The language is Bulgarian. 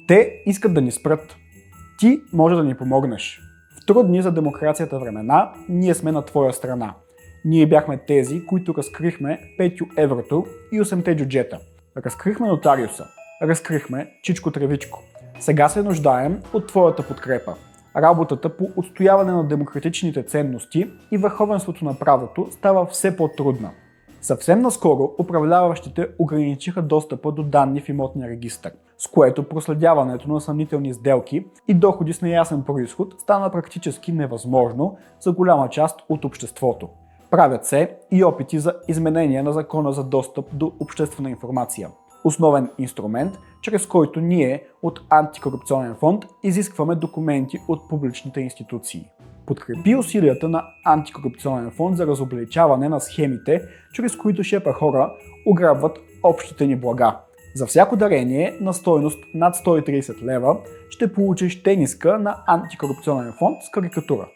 Те искат да ни спрат. Ти може да ни помогнеш. В трудни за демокрацията времена ние сме на твоя страна. Ние бяхме тези, които разкрихме 5 еврото и 8 джуджета. Разкрихме нотариуса. Разкрихме Чичко Тревичко. Сега се нуждаем от твоята подкрепа. Работата по отстояване на демократичните ценности и върховенството на правото става все по-трудна. Съвсем наскоро управляващите ограничиха достъпа до данни в имотния регистър, с което проследяването на съмнителни сделки и доходи с неясен произход стана практически невъзможно за голяма част от обществото. Правят се и опити за изменение на закона за достъп до обществена информация. Основен инструмент, чрез който ние от Антикорупционен фонд изискваме документи от публичните институции. Подкрепи усилията на Антикорупционен фонд за разобличаване на схемите, чрез които шепа хора ограбват общите ни блага. За всяко дарение на стойност над 130 лева ще получиш тениска на Антикорупционен фонд с карикатура.